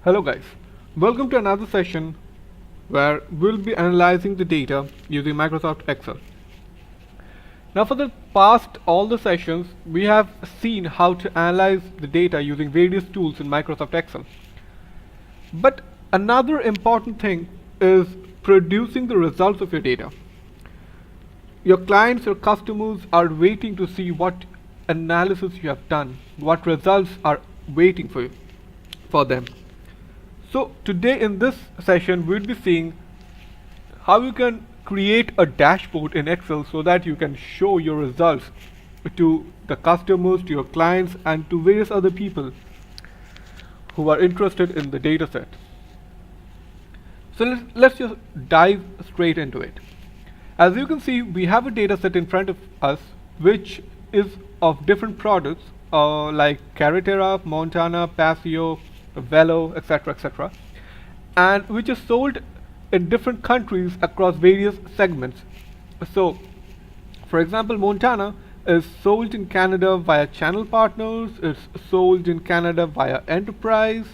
Hello guys, welcome to another session where we'll be analyzing the data using Microsoft Excel. Now for the past all the sessions we have seen how to analyze the data using various tools in Microsoft Excel. But another important thing is producing the results of your data. Your clients or customers are waiting to see what analysis you have done, what results are waiting for them. So today in this session we'll be seeing how you can create a dashboard in Excel so that you can show your results to the customers, to your clients and to various other people who are interested in the data set. So let's just dive straight into it. As you can see, we have a data set in front of us which is of different products like Carretera, Montana, Paseo, Velo, etc., and which is sold in different countries across various segments. So, for example, Montana is sold in Canada via channel partners, it's sold in Canada via enterprise,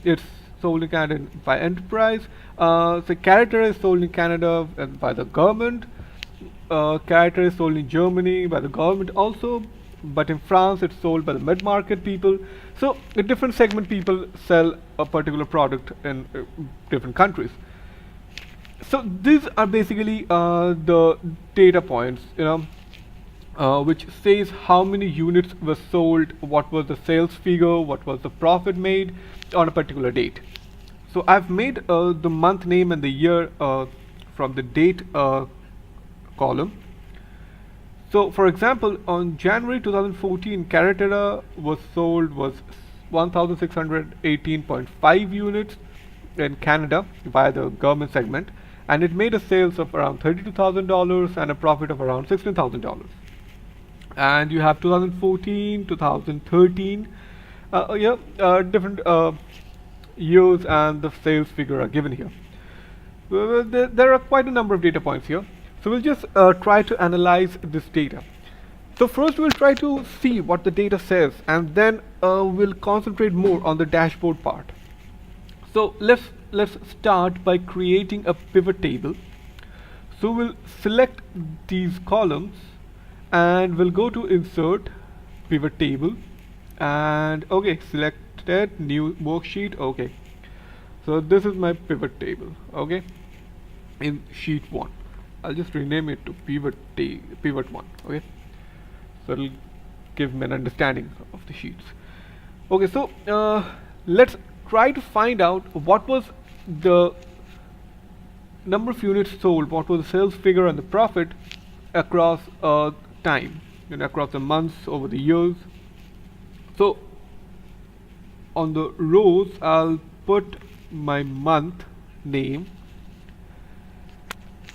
it's sold in Canada via enterprise. So Carretera is sold in Canada by the government, Carretera is sold in Germany by the government also, but in France it's sold by the mid-market people. So in different segment people sell a particular product in different countries. So these are basically the data points, which says how many units were sold, what was the sales figure, what was the profit made on a particular date. So I've made the month name and the year from the date column. So for example, on January 2014, Carretera was 1,618.5 units in Canada via the government segment, and it made a sales of around $32,000 and a profit of around $16,000. And you have 2014, 2013, different years and the sales figure are given here. There are quite a number of data points here. So we'll just try to analyze this data. So first we'll try to see what the data says, and then we'll concentrate more on the dashboard part. So let's start by creating a pivot table. So we'll select these columns and we'll go to insert pivot table, and okay, selected new worksheet. Okay, so this is my pivot table, okay, in sheet 1. I'll just rename it to pivot 1, okay, so it'll give me an understanding of the sheets. Okay, so let's try to find out what was the number of units sold, what was the sales figure and the profit across time, across the months, over the years. So on the rows I'll put my month name,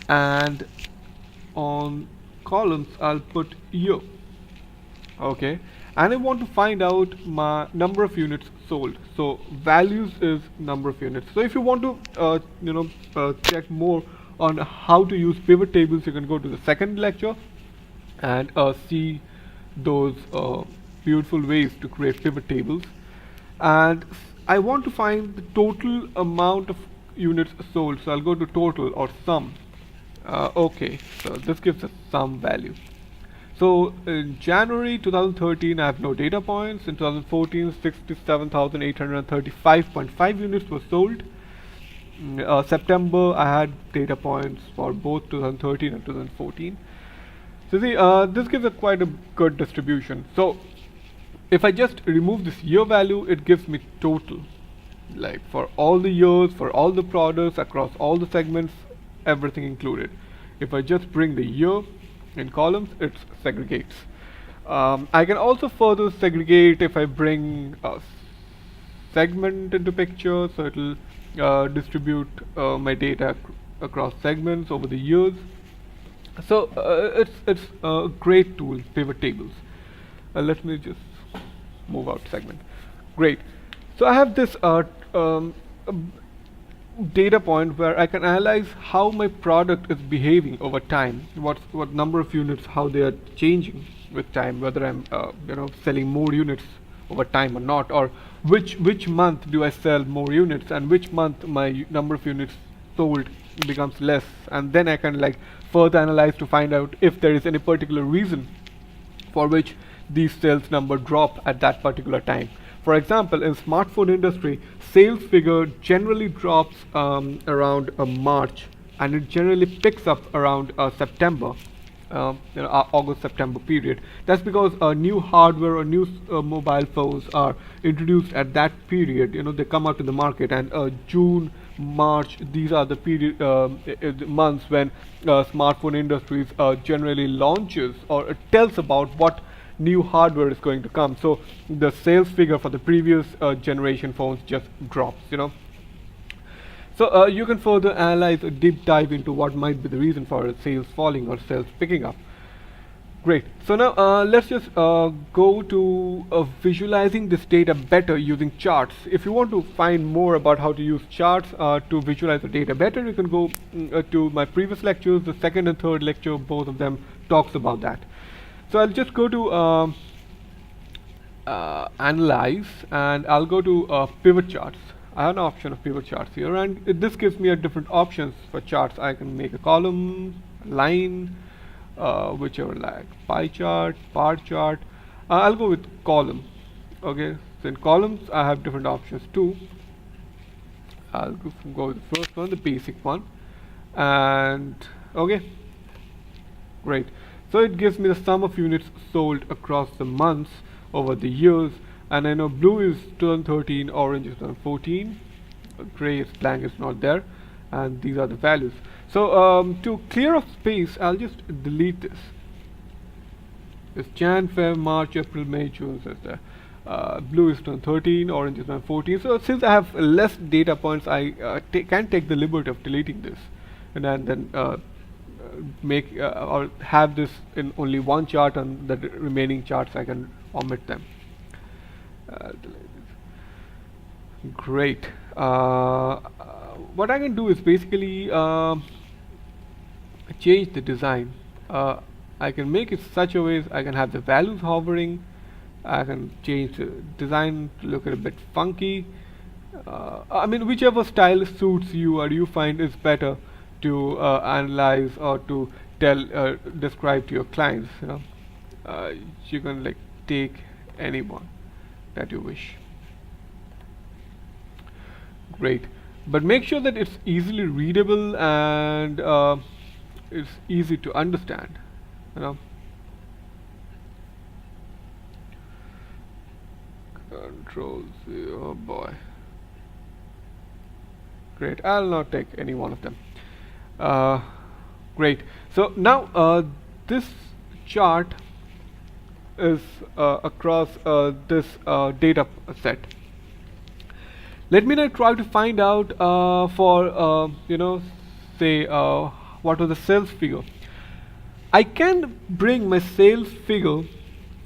and on columns I'll put year. Okay, and I want to find out my number of units sold. So values is number of units. So if you want to check more on how to use pivot tables, you can go to the second lecture and see those beautiful ways to create pivot tables. And I want to find the total amount of units sold, so I'll go to total or sum. Okay, so this gives us sum value. So in January 2013 I have no data points. In 2014 67,835.5 units were sold. September I had data points for both 2013 and 2014. So see, this gives a quite a good distribution. So if I just remove this year value, it gives me total, like for all the years, for all the products across all the segments, everything included. If I just bring the year in columns, it segregates. I can also further segregate if I bring a segment into picture, so it'll distribute my data across segments over the years. So it's a great tool, pivot tables. Let me just move out segment. Great. So I have this data point where I can analyze how my product is behaving over time, what number of units, how they are changing with time, whether I'm selling more units over time or not, or which month do I sell more units and which month my number of units sold becomes less, and then I can like further analyze to find out if there is any particular reason for which these sales number drop at that particular time. For example, in smartphone industry, sales figure generally drops around March, and it generally picks up around September, August September period. That's because new hardware or new mobile phones are introduced at that period. They come out to the market, and June, March, these are the period the months when smartphone industries generally launches or tells about what new hardware is going to come. So the sales figure for the previous generation phones just drops. So you can further analyze a deep dive into what might be the reason for sales falling or sales picking up. Great. So now let's just go to visualizing this data better using charts. If you want to find more about how to use charts to visualize the data better, you can go to my previous lectures. The second and third lecture, both of them talks about that. So I'll just go to analyze, and I'll go to pivot charts. I have an option of pivot charts here, and this gives me a different options for charts. I can make a column, line, whichever, like pie chart, bar chart. I'll go with column. Okay, so in columns I have different options too. I'll go with the first one, the basic one, and okay, great. So it gives me the sum of units sold across the months over the years, and I know blue is 2013, orange is 2014, gray is blank, is not there, and these are the values. So to clear up space, I'll just delete this. It's Jan, Feb, March, April, May, June, so there. Blue is 2013, orange is 2014. So since I have less data points, I can take the liberty of deleting this, and then make or have this in only one chart, and the remaining charts I can omit them. Great. What I can do is basically change the design. I can make it such a way I can have the values hovering. I can change the design to look a bit funky. I mean, whichever style suits you or you find is better to analyze or to describe to your clients. You can like take any one that you wish. Great, but make sure that it's easily readable and it's easy to understand. Control Z, oh boy. Great, I'll not take any one of them. Great. So now this chart is across this data set. Let me now try to find out for say what was the sales figure. I can bring my sales figure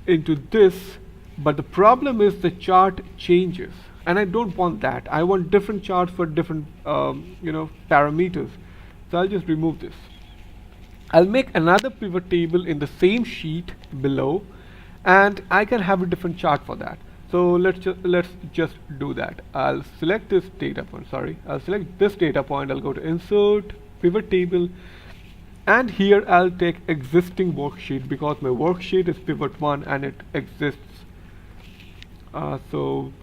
into this, but the problem is the chart changes, and I don't want that. I want different charts for different parameters. So I'll just remove this. I'll make another pivot table in the same sheet below, and I can have a different chart for that. So let's just do that. I'll select this data point. I'll select this data point. I'll go to Insert, Pivot Table, and here I'll take existing worksheet because my worksheet is pivot 1 and it exists. So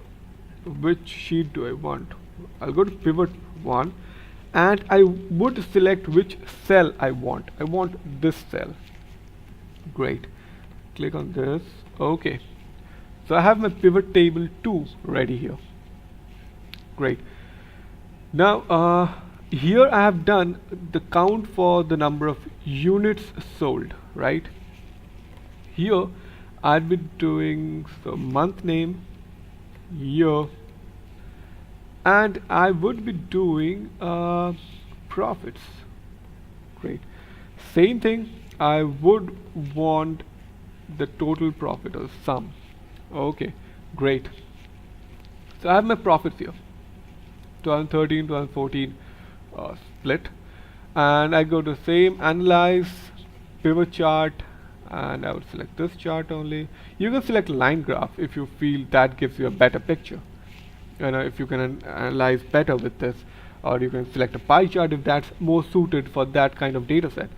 which sheet do I want? I'll go to pivot 1, and I would select which cell I want. I want this cell. Great. Click on this. Okay. So I have my pivot table 2 ready here. Great. Now here I have done the count for the number of units sold, right? Here I'd be doing the month name, year, and I would be doing profits. Great. Same thing, I would want the total profit or sum. Okay, great. So I have my profits here, 2013, 2014 split, and I go to same analyze, pivot chart, and I would select this chart only. You can select line graph if you feel that gives you a better picture. If you can analyze better with this, or you can select a pie chart if that's more suited for that kind of data set.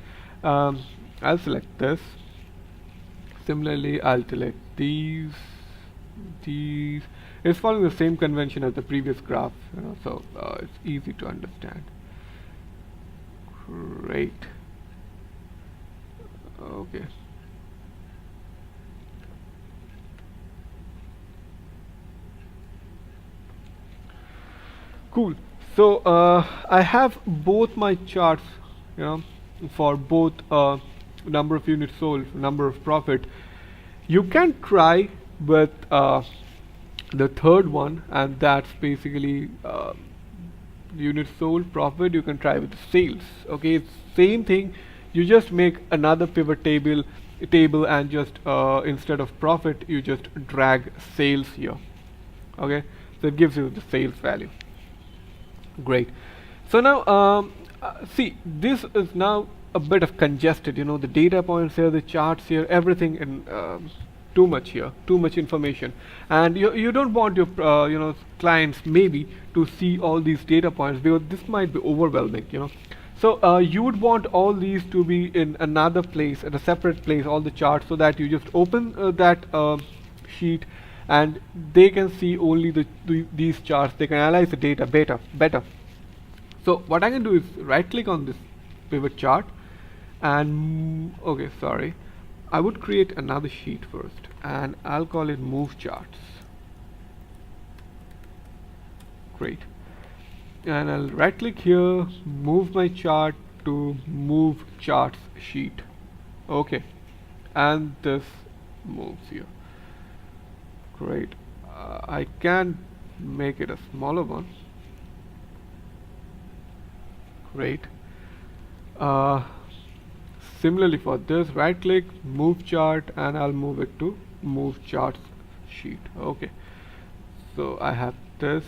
I'll select this. Similarly, I'll select these. It's following the same convention as the previous graph, so it's easy to understand. Great. Okay. Cool. So I have both my charts, you know, for both number of units sold, number of profit. You can try with the third one, and that's basically units sold, profit. You can try with sales. Okay, it's same thing. You just make another pivot table, and just instead of profit, you just drag sales here. Okay, so it gives you the sales value. Great. So now, see, this is now a bit of congested. The data points here, the charts here, everything in too much here, too much information, and you don't want your clients maybe to see all these data points, because this might be overwhelming. So you would want all these to be in another place, at a separate place, all the charts, so that you just open that sheet, and they can see only these charts. They can analyze the data better. So what I can do is right click on this pivot chart, and okay, sorry, I would create another sheet first, and I'll call it move charts. Great. And I'll right click here, move my chart to move charts sheet. Okay, and this moves here. Great. I can make it a smaller one. Great. Similarly for this, right click, move chart, and I'll move it to move charts sheet. Okay, so I have this.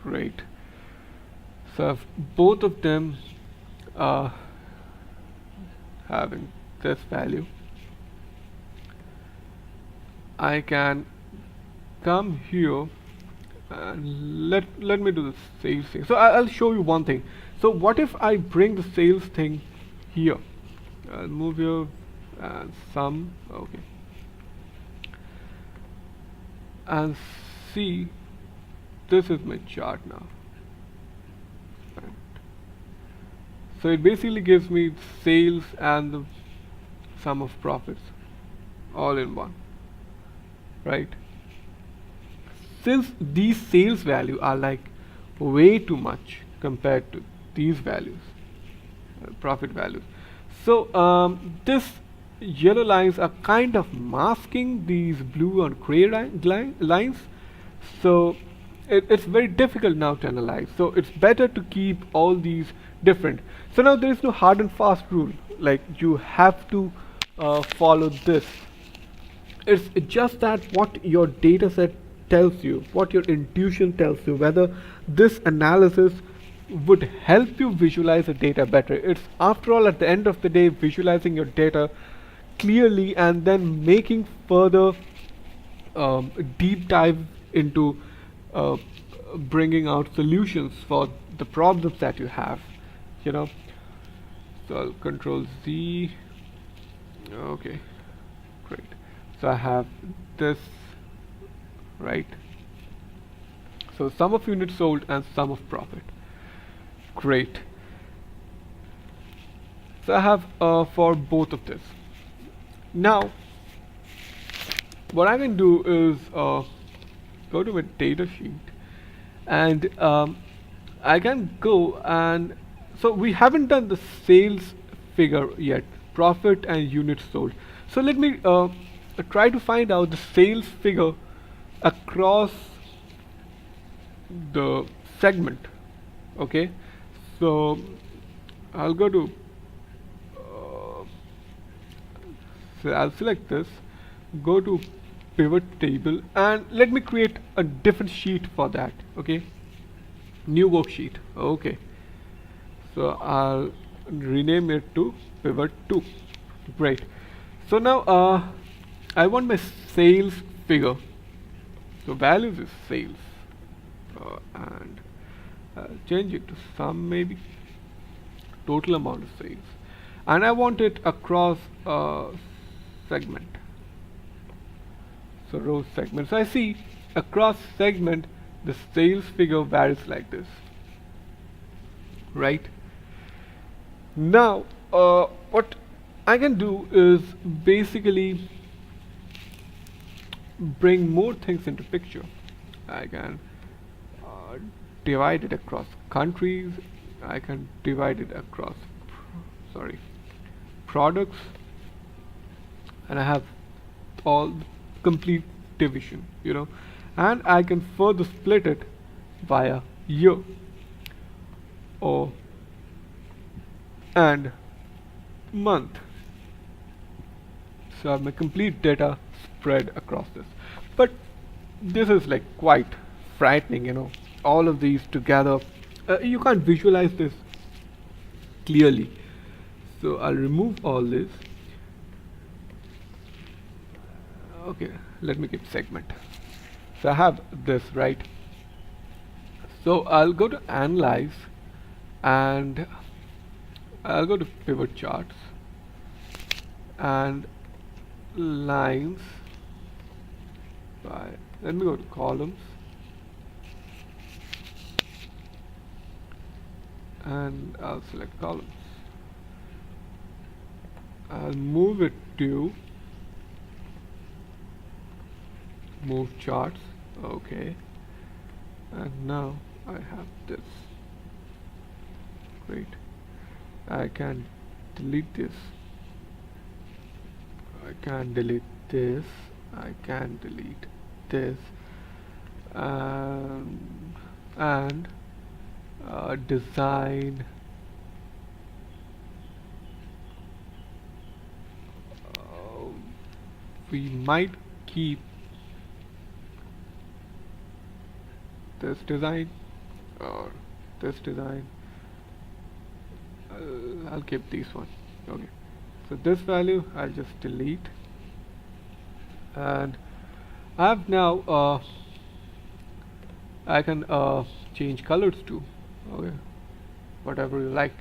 Great. So if both of them are having this value, I can come here and let me do the sales thing. So I'll show you one thing. So what if I bring the sales thing here? I'll move here and sum. Okay, and see, this is my chart now. So it basically gives me sales and the sum of profits all in one, right? Since these sales value are like way too much compared to these values, profit values, so this yellow lines are kind of masking these blue and gray lines, so it's very difficult now to analyze. So it's better to keep all these different. So now there is no hard and fast rule, like you have to follow this. It's just that what your data set tells you, what your intuition tells you, whether this analysis would help you visualize the data better. It's, after all, at the end of the day, visualizing your data clearly and then making further deep dive into bringing out solutions for the problems that you have. So I'll control Z. Okay, great. So I have this, right? So sum of units sold and sum of profit. Great. So I have for both of this. Now what I can do is go to a data sheet, and I can go, and so we haven't done the sales figure yet, profit and units sold. So let me try to find out the sales figure across the segment. Okay, so I'll go to so I'll select this, go to pivot table, and let me create a different sheet for that. Okay, new worksheet. Okay, so I'll rename it to pivot 2. Great. So now I want my sales figure. So values is sales, and I'll change it to sum, maybe total amount of sales, and I want it across segment. So row segment. So I see across segment the sales figure varies like this, right? Now what I can do is basically bring more things into picture. I can uh, divide it across countries. I can divide it across sorry products, and I have all complete division, and I can further split it via year or and month. So I have my complete data spread across this. But this is like quite frightening, all of these together. You can't visualize this clearly. So I'll remove all this. Okay, let me keep segment. So I have this, right? So I'll go to analyze, and I'll go to pivot charts and lines by, let me go to columns, and I'll select columns. I'll move it to move charts. Okay, and now I have this. Great. I can delete this. I can delete this. I can delete this. And design. We might keep this design or this design. I'll keep this one. Okay, so this value I'll just delete, and I have now I can change colors too. Okay, whatever you like.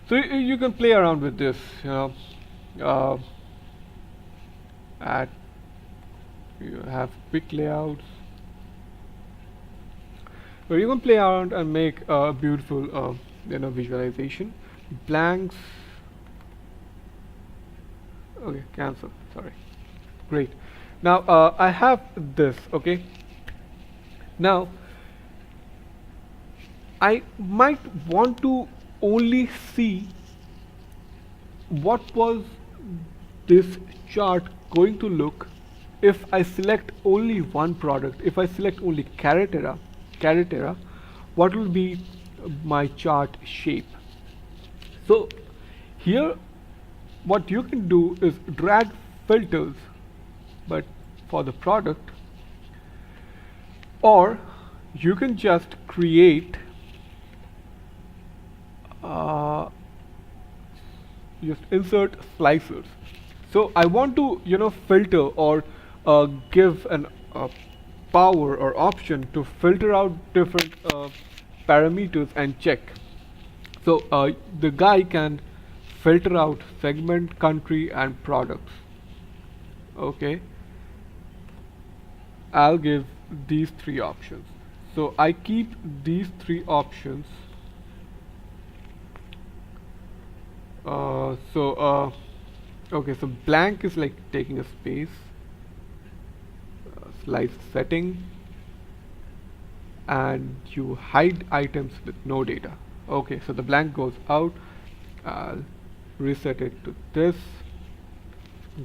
So you can play around with this, add, you have quick layouts, so you can play around and make a beautiful visualization. Blanks, okay, cancel, sorry. Great. Now I have this. Okay, now I might want to only see what was this chart going to look if I select only one product. If I select only Carrot Era, what will be my chart shape? So here what you can do is drag filters, but for the product, or you can just create just insert slicers. So I want to filter or give an power or option to filter out different parameters and check. So the guy can filter out segment, country, and products. Okay, I'll give these three options. So I keep these three options. Okay, so blank is like taking a space. Slice setting, and you hide items with no data. Okay, so the blank goes out. I'll reset it to this.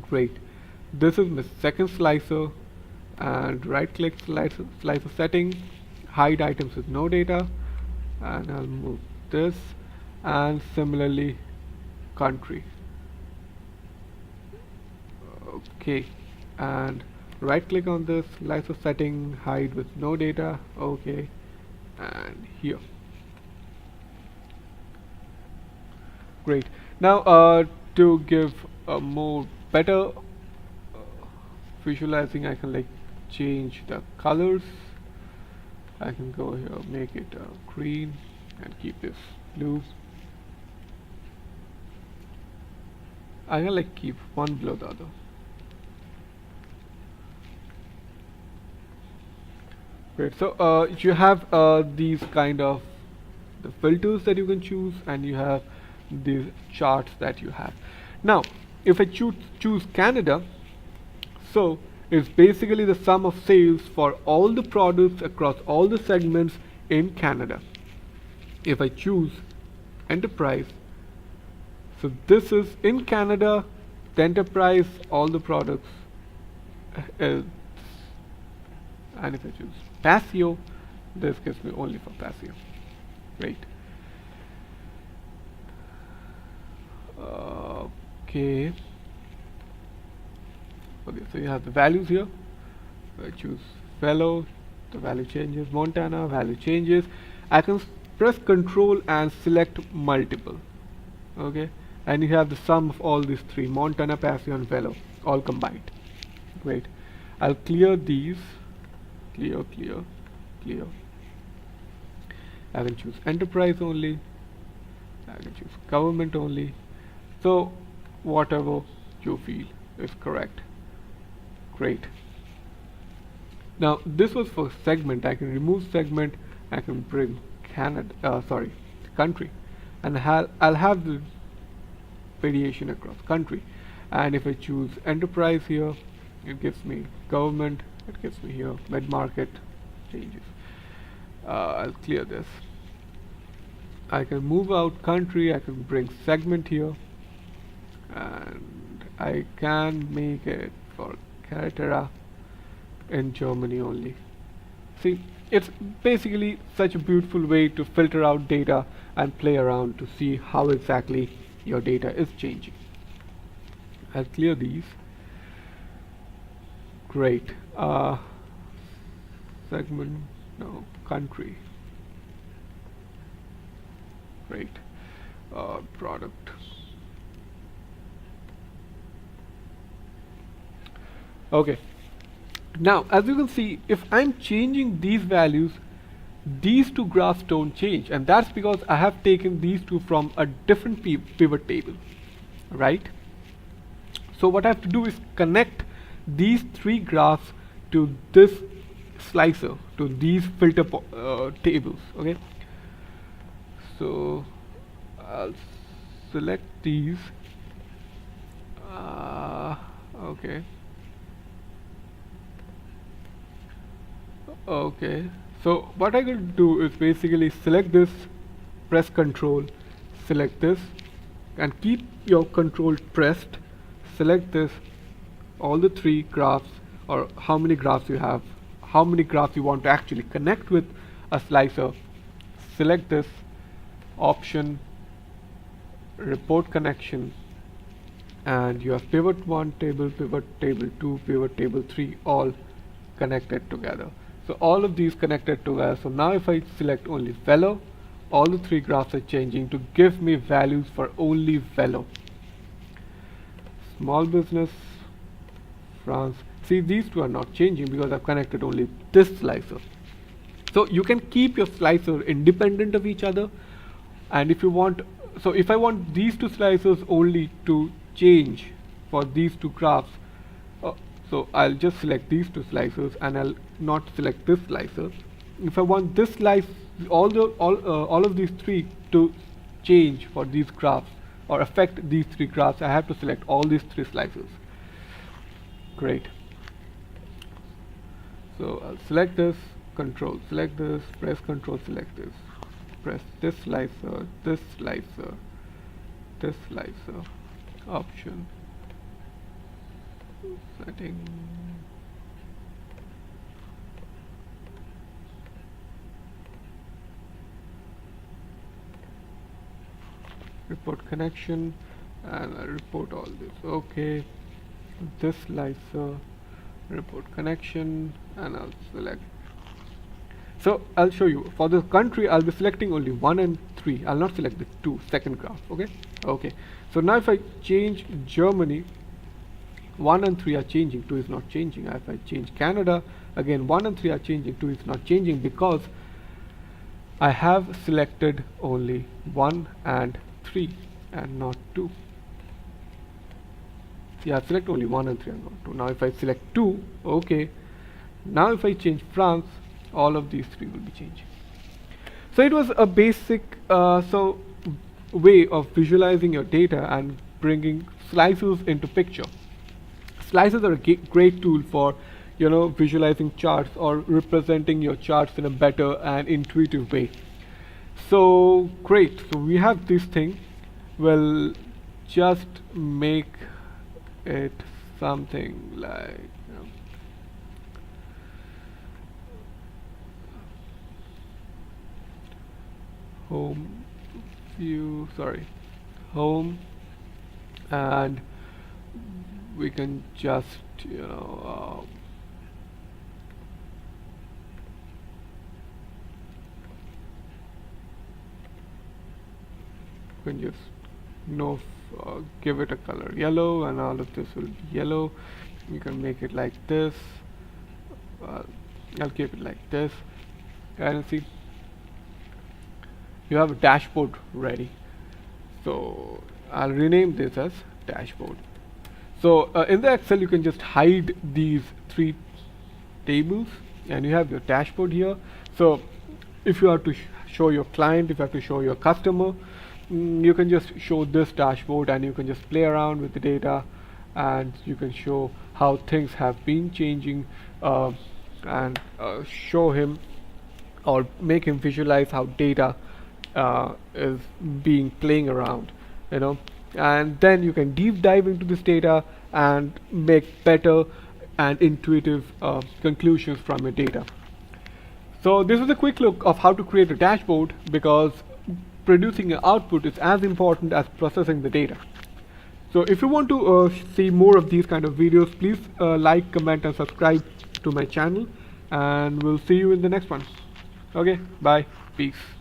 Great. This is my second slicer, and right click slicer setting, hide items with no data, and I'll move this, and similarly country. Okay, and right click on this slicer setting, hide with no data, okay, and here. Great. Now to give a more better visualizing, I can like change the colors. I can go here, make it green and keep this blue. I can like keep one below the other. Great. So you have these kind of the filters that you can choose, and you have these charts that you have. Now, if I choose Canada, so it's basically the sum of sales for all the products across all the segments in Canada. If I choose enterprise, so this is in Canada, the enterprise, all the products, and if I choose Pasio, this gives me only for Pasio. Great. Okay. Okay, so you have the values here. I choose fellow, the value changes. Montana, value changes. I can press Control and select multiple. Okay, and you have the sum of all these three: Montana, Pasio, and Velo, all combined. Great. I'll clear these. Clear, clear, clear. I can choose enterprise only. I can choose government only. So whatever you feel is correct. Great. Now this was for segment. I can remove segment. I can bring Canada, country, and I'll have the variation across country. And if I choose enterprise here, it gives me government. It gives me here mid-market changes. I'll clear this. I can move out country. I can bring segment here, and I can make it for Canada in Germany only. See, it's basically such a beautiful way to filter out data and play around to see how exactly your data is changing. I'll clear these. Great. Segment, no, country. Great. Product. Okay. Now, as you can see, if I'm changing these values, these two graphs don't change, and that's because I have taken these two from a different pivot table, right? So what I have to do is connect these three graphs to this slicer, to these filter tables. Okay, so I'll select these. Okay. Okay, so what I could do is basically select this, press Control, select this, and keep your Control pressed. Select this, all the three graphs, or how many graphs you have, how many graphs you want to actually connect with a slicer. Select this option, report connection, and you have pivot 1 table, pivot table 2, pivot table 3, all connected together. So all of these connected together. So now if I select only Velo, all the three graphs are changing to give me values for only Velo. Small business, France. See, these two are not changing because I've connected only this slicer. So you can keep your slicer independent of each other, and if you want, so if I want these two slicers only to change for these two graphs, so I'll just select these two slicers and I'll not select this slicer. If I want this slice, all of these three to change for these graphs or affect these three graphs, I have to select all these three slicers. Great. So I'll select this, Control, select this, press Control, select this, press this slicer, this slicer, this slicer, option, setting, report connection, and I report all this. Okay, this slicer, report connection, and I'll select. So I'll show you for this country. I'll be selecting only 1 and 3. I'll not select the 2 second graph. Okay. So now if I change Germany, 1 and 3 are changing, 2 is not changing. If I change Canada, again 1 and 3 are changing, 2 is not changing, because I have selected only 1 and 3 and not 2. Yeah, select only 1 and 3 and not 2. Now if I select 2, okay. Now if I change France, all of these 3 will be changing. So it was a basic way of visualizing your data and bringing slices into picture. Slices are a great tool for visualizing charts or representing your charts in a better and intuitive way. So great. So we have this thing. We'll just make it something like home view, home, and we can just give it a color yellow, and all of this will be yellow. You can make it like this. I'll keep it like this, and see you have a dashboard ready. So I'll rename this as dashboard. So in the Excel you can just hide these 3 tables and you have your dashboard here. So if you have to show your client, if you have to show your customer, you can just show this dashboard and you can just play around with the data, and you can show how things have been changing, and show him or make him visualize how data is being playing around, and then you can deep dive into this data and make better and intuitive conclusions from your data. So this is a quick look of how to create a dashboard, because producing an output is as important as processing the data. So if you want to see more of these kind of videos, please like, comment and subscribe to my channel, and we'll see you in the next one. Okay, bye, peace.